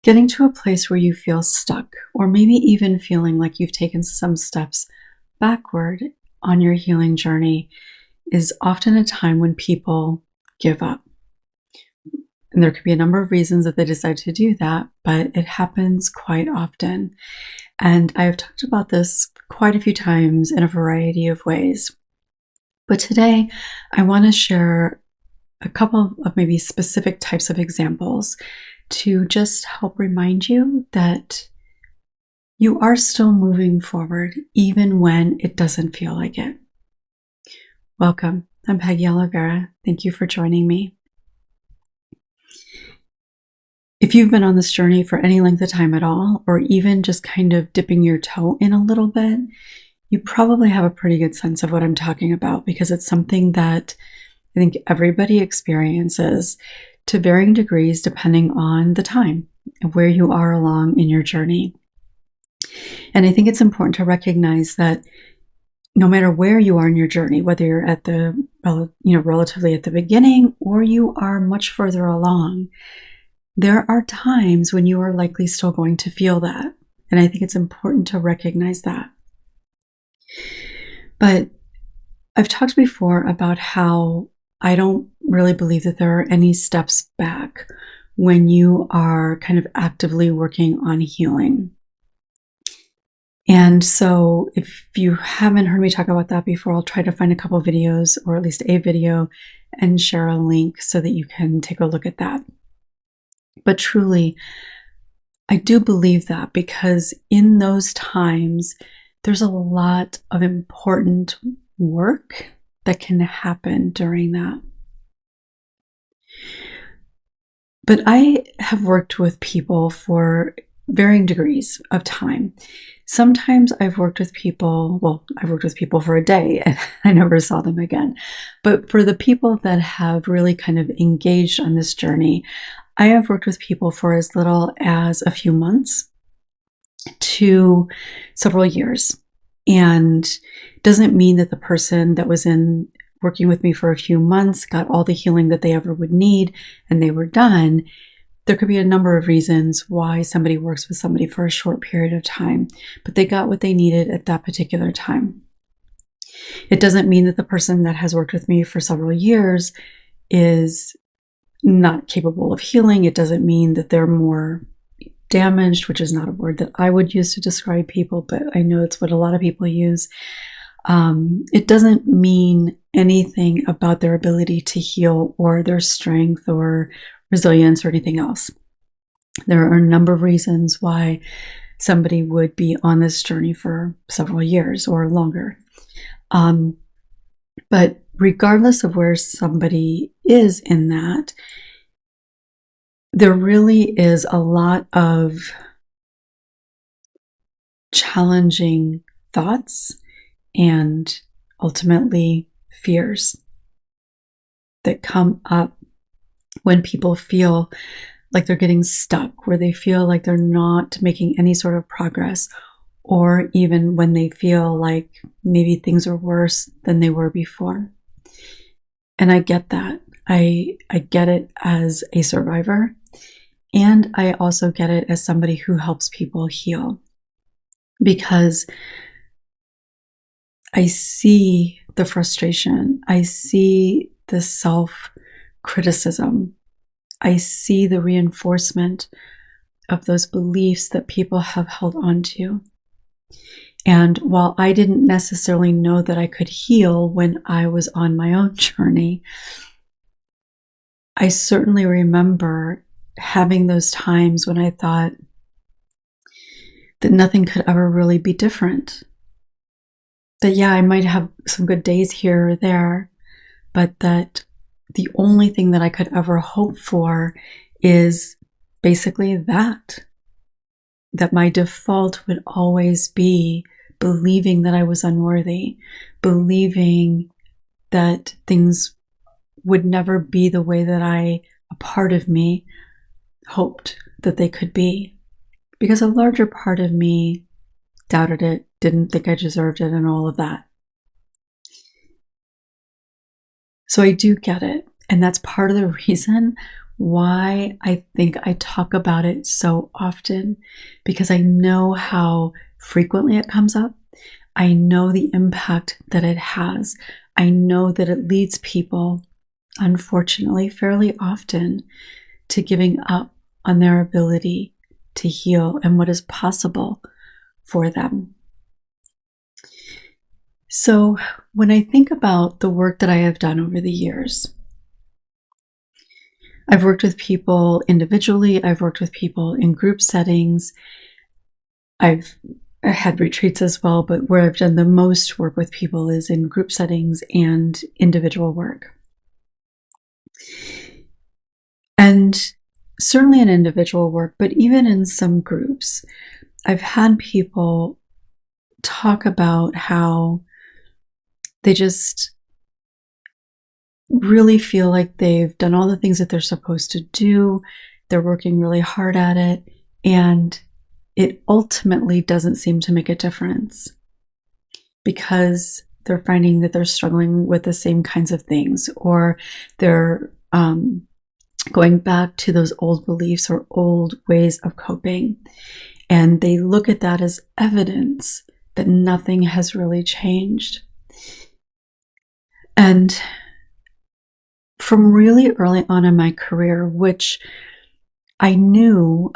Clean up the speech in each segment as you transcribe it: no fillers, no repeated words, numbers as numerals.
Getting to a place where you feel stuck, or maybe even feeling like you've taken some steps backward on your healing journey, is often a time when people give up. And there could be a number of reasons that they decide to do that, but it happens quite often. And I have talked about this quite a few times in a variety of ways. But today, I want to share a couple of maybe specific types of examples to just help remind you that you are still moving forward even when it doesn't feel like it. Welcome. I'm Peggy Oliveira. Thank you for joining me. If you've been on this journey for any length of time at all, or even just kind of dipping your toe in a little bit, you probably have a pretty good sense of what I'm talking about, because it's something that I think everybody experiences to varying degrees depending on the time and where you are along in your journey. And I think it's important to recognize that no matter where you are in your journey, whether you're at the, relatively at the beginning or you are much further along, there are times when you are likely still going to feel that. And I think it's important to recognize that. But I've talked before about how I don't really believe that there are any steps back when you are kind of actively working on healing. And so if you haven't heard me talk about that before, I'll try to find a couple of videos, or at least a video, and share a link so that you can take a look at that. But truly, I do believe that, because in those times, there's a lot of important work that can happen during that. But I have worked with people for varying degrees of time. Sometimes I've worked with people for a day and I never saw them again. But for the people that have really kind of engaged on this journey, I have worked with people for as little as a few months to several years. And it doesn't mean that the person that was working with me for a few months got all the healing that they ever would need and they were done. There could be a number of reasons why somebody works with somebody for a short period of time, but they got what they needed at that particular time. It doesn't mean that the person that has worked with me for several years is not capable of healing. It doesn't mean that they're more damaged, which is not a word that I would use to describe people, but I know it's what a lot of people use. It doesn't mean anything about their ability to heal or their strength or resilience or anything else. There are a number of reasons why somebody would be on this journey for several years or longer. But regardless of where somebody is in that, there really is a lot of challenging thoughts and ultimately fears that come up when people feel like they're getting stuck, where they feel like they're not making any sort of progress, or even when they feel like maybe things are worse than they were before. And I get that. I get it as a survivor, and I also get it as somebody who helps people heal, because I see the frustration. I see the self-criticism. I see the reinforcement of those beliefs that people have held on to. And while I didn't necessarily know that I could heal when I was on my own journey, I certainly remember having those times when I thought that nothing could ever really be different. That, yeah, I might have some good days here or there, but that the only thing that I could ever hope for is basically that my default would always be believing that I was unworthy, believing that things would never be the way that a part of me hoped that they could be, because a larger part of me doubted it, didn't think I deserved it, and all of that. So I do get it. And that's part of the reason why I think I talk about it so often, because I know how frequently it comes up. I know the impact that it has. I know that it leads people, unfortunately, fairly often to giving up on their ability to heal and what is possible for them. So when I think about the work that I have done over the years, I've worked with people individually, I've worked with people in group settings, I've had retreats as well, but where I've done the most work with people is in group settings and individual work. And certainly in individual work, but even in some groups, I've had people talk about how they just really feel like they've done all the things that they're supposed to do. They're working really hard at it, and it ultimately doesn't seem to make a difference because they're finding that they're struggling with the same kinds of things, or they're going back to those old beliefs or old ways of coping. And they look at that as evidence that nothing has really changed. And from really early on in my career, which I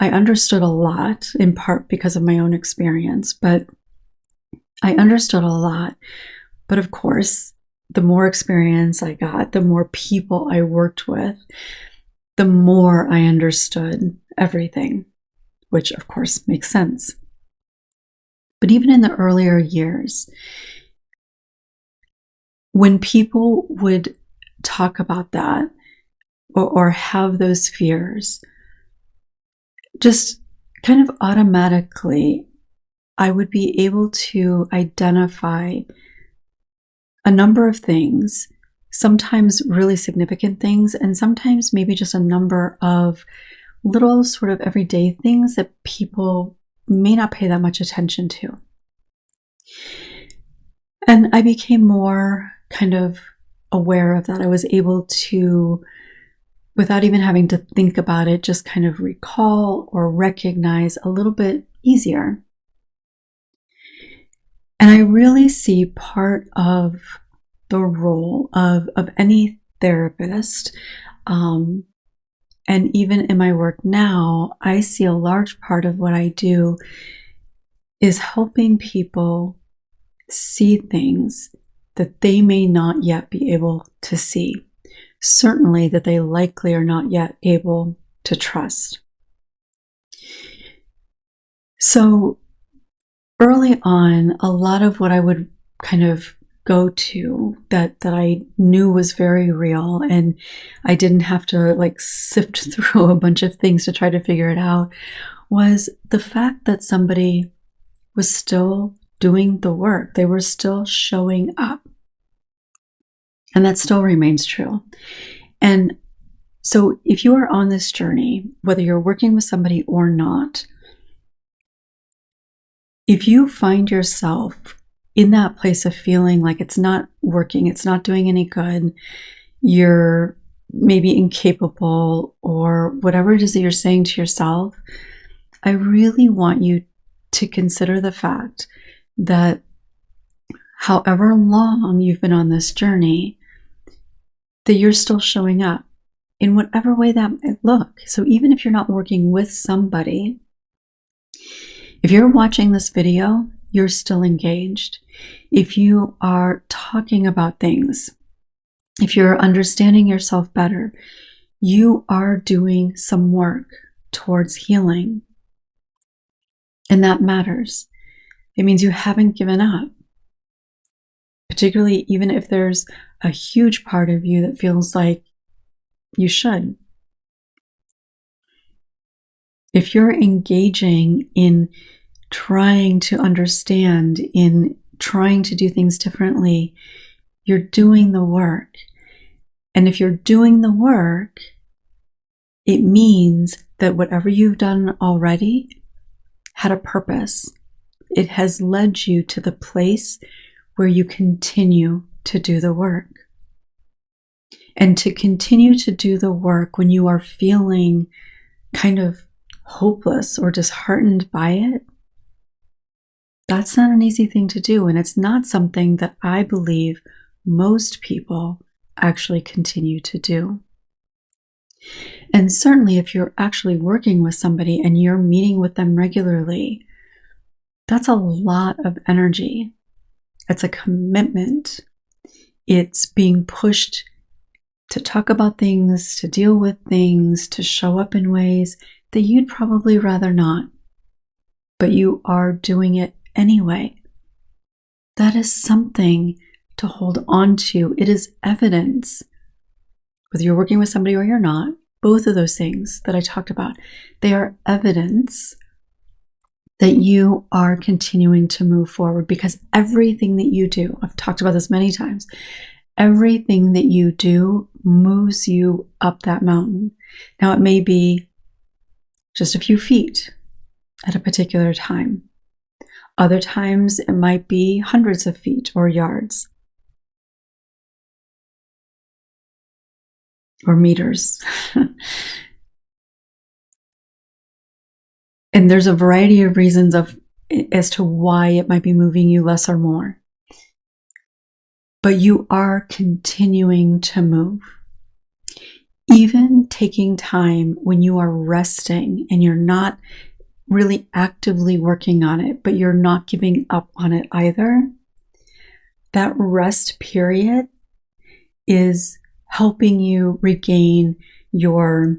understood a lot, in part because of my own experience, but I understood a lot. But of course, the more experience I got, the more people I worked with, the more I understood everything, which of course makes sense. But even in the earlier years, when people would talk about that or have those fears, just kind of automatically, I would be able to identify a number of things, sometimes really significant things, and sometimes maybe just a number of little sort of everyday things that people may not pay that much attention to. And I became more kind of aware of that. I was able to, without even having to think about it, just kind of recall or recognize a little bit easier. And I really see part of the role of any therapist, and even in my work now, I see a large part of what I do is helping people see things that they may not yet be able to see. Certainly that they likely are not yet able to trust. So early on, a lot of what I would kind of go to that I knew was very real, and I didn't have to like sift through a bunch of things to try to figure it out, was the fact that somebody was still doing the work. They were still showing up. And that still remains true. And so if you are on this journey, whether you're working with somebody or not, if you find yourself in that place of feeling like it's not working, it's not doing any good, you're maybe incapable, or whatever it is that you're saying to yourself, I really want you to consider the fact that however long you've been on this journey, that you're still showing up in whatever way that might look. So even if you're not working with somebody, if you're watching this video, you're still engaged. If you are talking about things, if you're understanding yourself better, you are doing some work towards healing. And that matters. It means you haven't given up. Particularly even if there's a huge part of you that feels like you should. If you're engaging in trying to understand, in trying to do things differently, you're doing the work. And if you're doing the work, it means that whatever you've done already had a purpose. It has led you to the place where you continue to do the work. And to continue to do the work when you are feeling kind of hopeless or disheartened by it, that's not an easy thing to do. And it's not something that I believe most people actually continue to do. And certainly if you're actually working with somebody and you're meeting with them regularly, that's a lot of energy. It's a commitment. It's being pushed to talk about things, to deal with things, to show up in ways that you'd probably rather not. But you are doing it anyway. That is something to hold on to. It is evidence, whether you're working with somebody or you're not, both of those things that I talked about, they are evidence that you are continuing to move forward, because everything that you do, I've talked about this many times, everything that you do moves you up that mountain. Now, it may be just a few feet at a particular time. Other times it might be hundreds of feet or yards or meters. And there's a variety of reasons as to why it might be moving you less or more. But you are continuing to move. Even taking time when you are resting and you're not really actively working on it, but you're not giving up on it either, that rest period is helping you regain your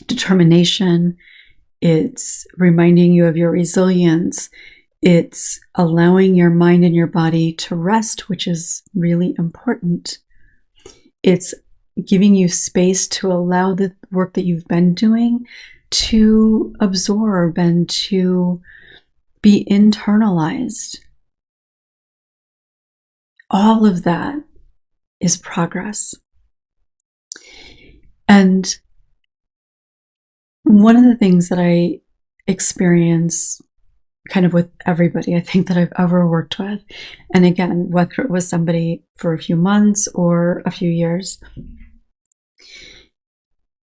determination. It's reminding you of your resilience. It's allowing your mind and your body to rest, which is really important. It's giving you space to allow the work that you've been doing to absorb and to be internalized. All of that is progress. And one of the things that I experience kind of with everybody I think that I've ever worked with, and again, whether it was somebody for a few months or a few years,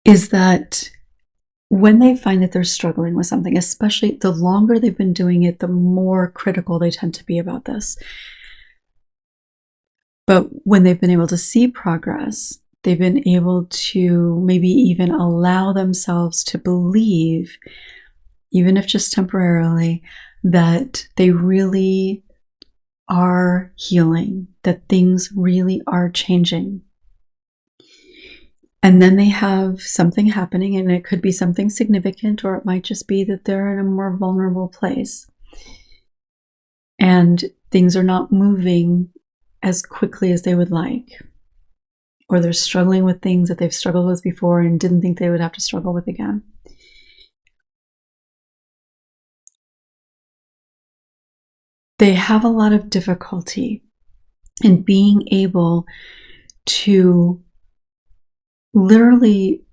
is that when they find that they're struggling with something, especially the longer they've been doing it, the more critical they tend to be about this. But when they've been able to see progress, they've been able to maybe even allow themselves to believe, even if just temporarily, that they really are healing, that things really are changing. And then they have something happening, and it could be something significant, or it might just be that they're in a more vulnerable place. And things are not moving as quickly as they would like. Or they're struggling with things that they've struggled with before and didn't think they would have to struggle with again. They have a lot of difficulty in being able to literally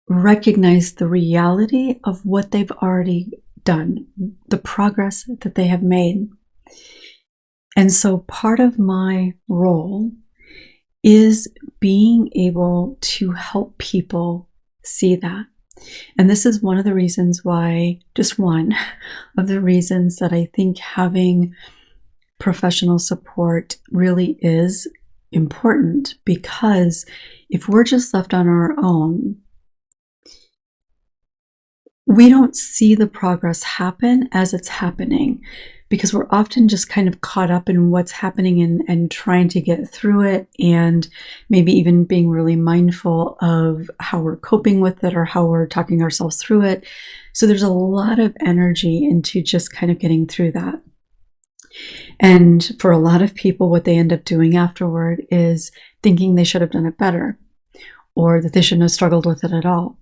recognize the reality of what they've already done, the progress that they have made. And so part of my role is being able to help people see that. And this is one of the reasons why, just one of the reasons that I think having professional support really is important, because if we're just left on our own, we don't see the progress happen as it's happening, because we're often just kind of caught up in what's happening and trying to get through it, and maybe even being really mindful of how we're coping with it or how we're talking ourselves through it. So there's a lot of energy into just kind of getting through that. And for a lot of people, what they end up doing afterward is thinking they should have done it better, or that they shouldn't have struggled with it at all.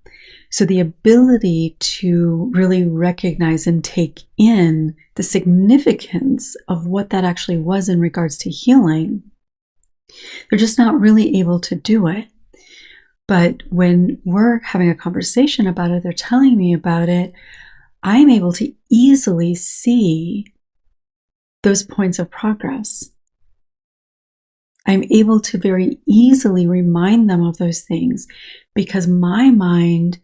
So the ability to really recognize and take in the significance of what that actually was in regards to healing, they're just not really able to do it. But when we're having a conversation about it, they're telling me about it, I'm able to easily see those points of progress. I'm able to very easily remind them of those things because my mind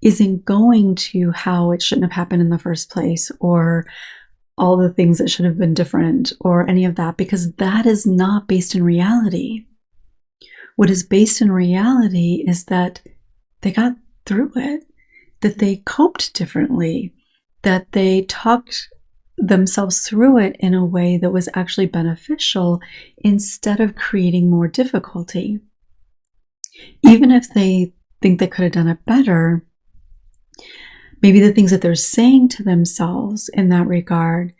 isn't going to how it shouldn't have happened in the first place, or all the things that should have been different, or any of that, because that is not based in reality. What is based in reality is that they got through it, that they coped differently, that they talked themselves through it in a way that was actually beneficial instead of creating more difficulty. Even if they think they could have done it better, maybe the things that they're saying to themselves in that regard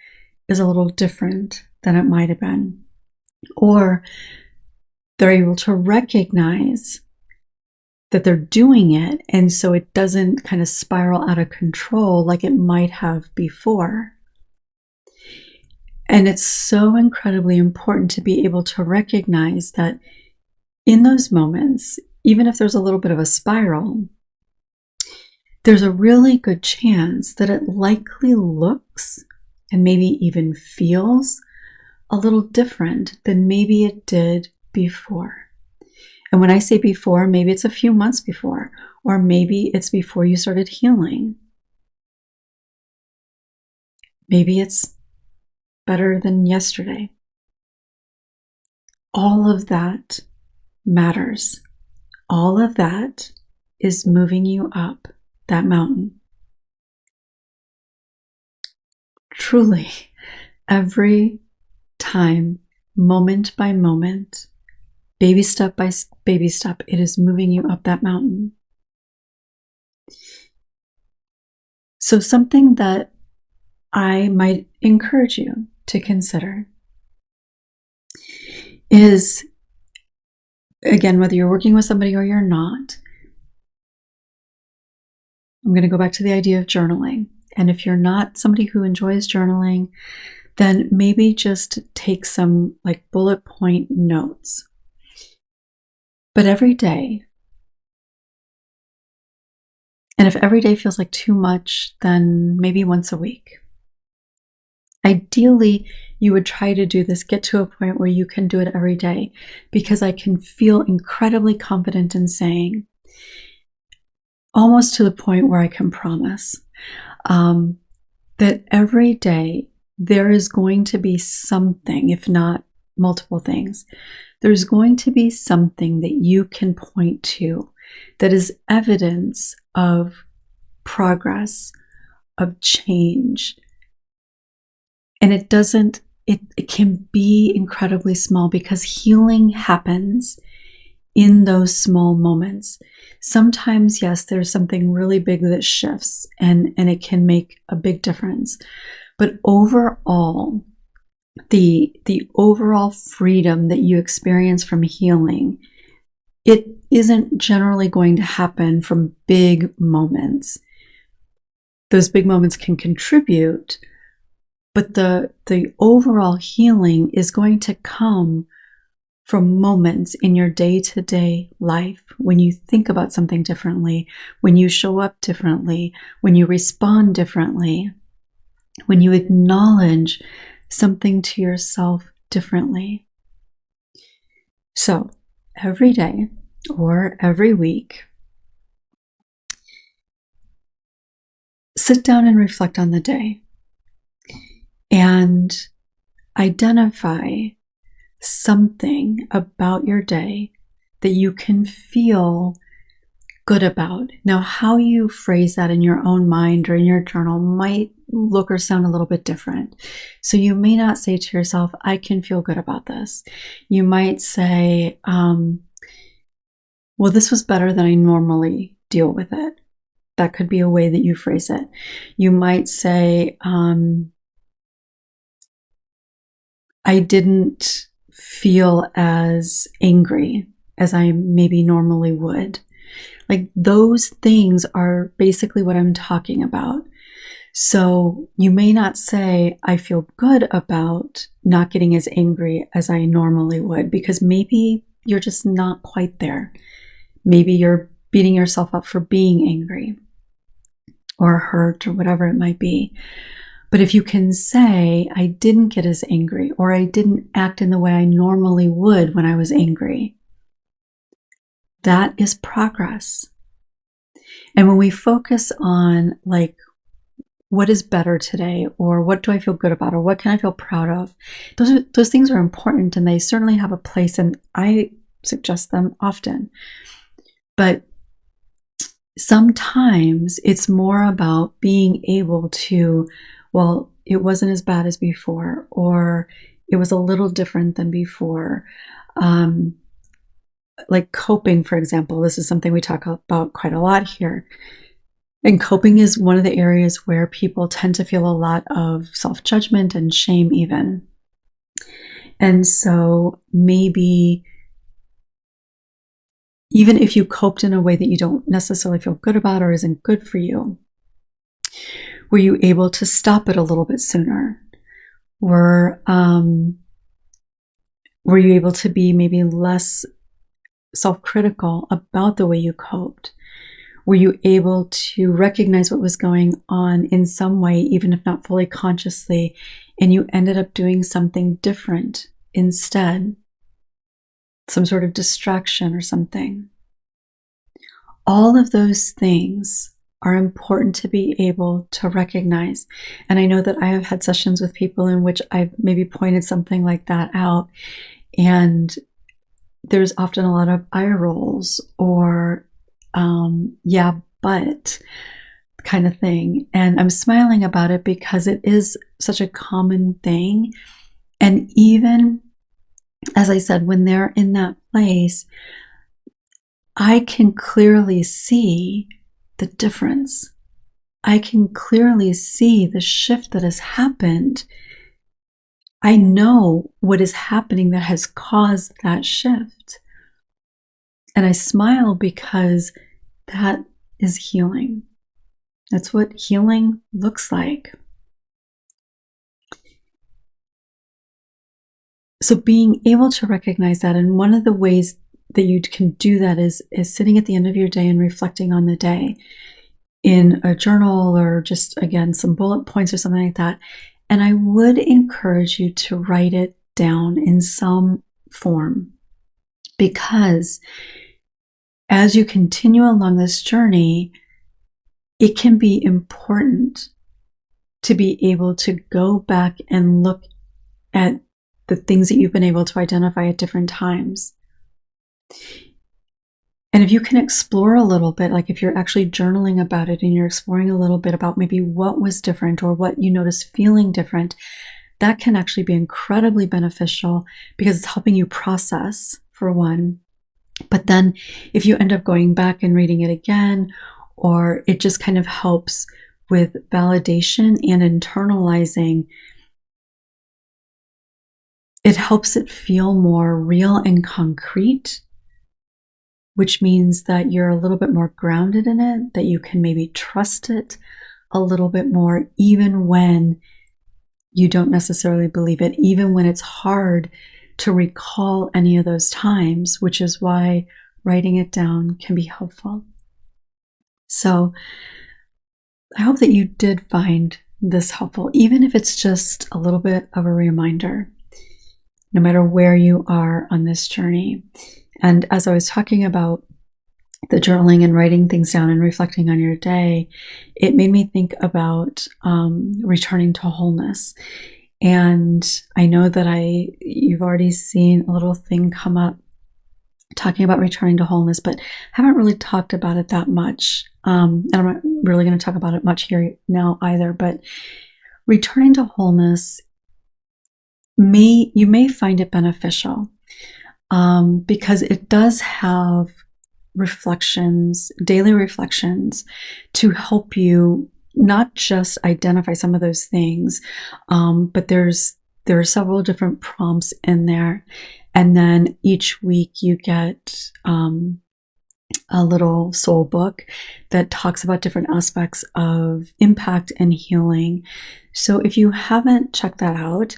is a little different than it might have been. Or they're able to recognize that they're doing it, and so it doesn't kind of spiral out of control like it might have before. And it's so incredibly important to be able to recognize that in those moments, even if there's a little bit of a spiral, there's a really good chance that it likely looks and maybe even feels a little different than maybe it did before. And when I say before, maybe it's a few months before, or maybe it's before you started healing. Maybe it's better than yesterday. All of that matters. All of that is moving you up that mountain. Truly, every time, moment by moment, baby step by baby step, it is moving you up that mountain. So something that I might encourage you to consider is, again, whether you're working with somebody or you're not, I'm going to go back to the idea of journaling. And if you're not somebody who enjoys journaling, then maybe just take some like bullet point notes. But every day, and if every day feels like too much, then maybe once a week. Ideally, you would try to do this, get to a point where you can do it every day, because I can feel incredibly confident in saying, almost to the point where I can promise, that every day there is going to be something, if not multiple things, there's going to be something that you can point to that is evidence of progress, of change. And it can be incredibly small, because healing happens in those small moments. Sometimes, yes, there's something really big that shifts and it can make a big difference. But overall, the overall freedom that you experience from healing, it isn't generally going to happen from big moments. Those big moments can contribute, but the overall healing is going to come from moments in your day-to-day life, when you think about something differently, when you show up differently, when you respond differently, when you acknowledge something to yourself differently. So every day or every week, sit down and reflect on the day and identify something about your day that you can feel good about. Now, how you phrase that in your own mind or in your journal might look or sound a little bit different. So you may not say to yourself, I can feel good about this. You might say, well, this was better than I normally deal with it. That could be a way that you phrase it. You might say, I didn't feel as angry as I maybe normally would. Like, those things are basically what I'm talking about. So you may not say, I feel good about not getting as angry as I normally would, because maybe you're just not quite there. Maybe you're beating yourself up for being angry or hurt or whatever it might be. But if you can say, I didn't get as angry, or I didn't act in the way I normally would when I was angry, that is progress. And when we focus on like, what is better today, or what do I feel good about, or what can I feel proud of, those things are important, and they certainly have a place, and I suggest them often. But sometimes it's more about being able to, well, it wasn't as bad as before, or it was a little different than before. Like coping, for example, this is something we talk about quite a lot here. And coping is one of the areas where people tend to feel a lot of self-judgment and shame even. And so maybe even if you coped in a way that you don't necessarily feel good about or isn't good for you, were you able to stop it a little bit sooner? Were you able to be maybe less self-critical about the way you coped? Were you able to recognize what was going on in some way, even if not fully consciously, and you ended up doing something different instead? Some sort of distraction or something. All of those things are important to be able to recognize. And I know that I have had sessions with people in which I've maybe pointed something like that out, and there's often a lot of eye rolls or yeah, but kind of thing. And I'm smiling about it because it is such a common thing. And even, as I said, when they're in that place, I can clearly see the difference. I can clearly see the shift that has happened. I know what is happening that has caused that shift. And I smile because that is healing. That's what healing looks like. So being able to recognize that, and one of the ways that you can do that is sitting at the end of your day and reflecting on the day in a journal, or just, again, some bullet points or something like that. And I would encourage you to write it down in some form, because as you continue along this journey, it can be important to be able to go back and look at the things that you've been able to identify at different times. And if you can explore a little bit, like if you're actually journaling about it and you're exploring a little bit about maybe what was different or what you notice feeling different, that can actually be incredibly beneficial, because it's helping you process, for one. But then if you end up going back and reading it again, or it just kind of helps with validation and internalizing, it helps it feel more real and concrete, which means that you're a little bit more grounded in it, that you can maybe trust it a little bit more, even when you don't necessarily believe it, even when it's hard to recall any of those times, which is why writing it down can be helpful. So I hope that you did find this helpful, even if it's just a little bit of a reminder, no matter where you are on this journey. And as I was talking about the journaling and writing things down and reflecting on your day, it made me think about returning to wholeness. And I know that you've already seen a little thing come up talking about returning to wholeness, but haven't really talked about it that much. And I'm not really going to talk about it much here now either, but returning to wholeness, you may find it beneficial because it does have reflections, daily reflections, to help you not just identify some of those things, but there are several different prompts in there. And then each week you get a little soul book that talks about different aspects of impact and healing. So if you haven't checked that out,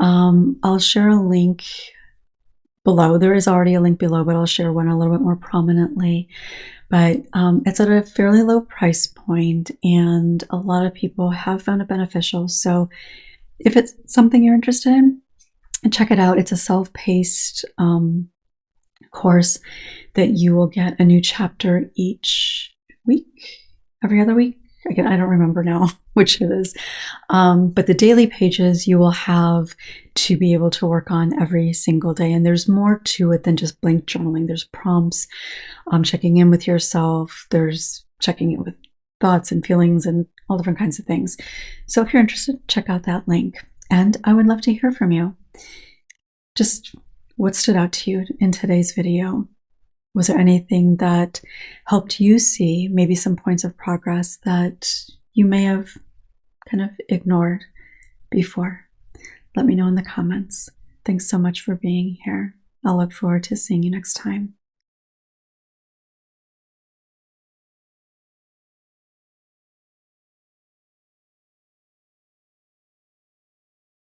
I'll share a link below. There is already a link below, but I'll share one a little bit more prominently. But it's at a fairly low price point, and a lot of people have found it beneficial. So if it's something you're interested in, check it out. It's a self-paced course that you will get a new chapter each week, every other week. Again, I don't remember now which it is. But the daily pages you will have to be able to work on every single day. And there's more to it than just blank journaling. There's prompts, checking in with yourself. There's checking in with thoughts and feelings and all different kinds of things. So if you're interested, check out that link. And I would love to hear from you. Just what stood out to you in today's video? Was there anything that helped you see maybe some points of progress that you may have kind of ignored before? Let me know in the comments. Thanks so much for being here. I'll look forward to seeing you next time.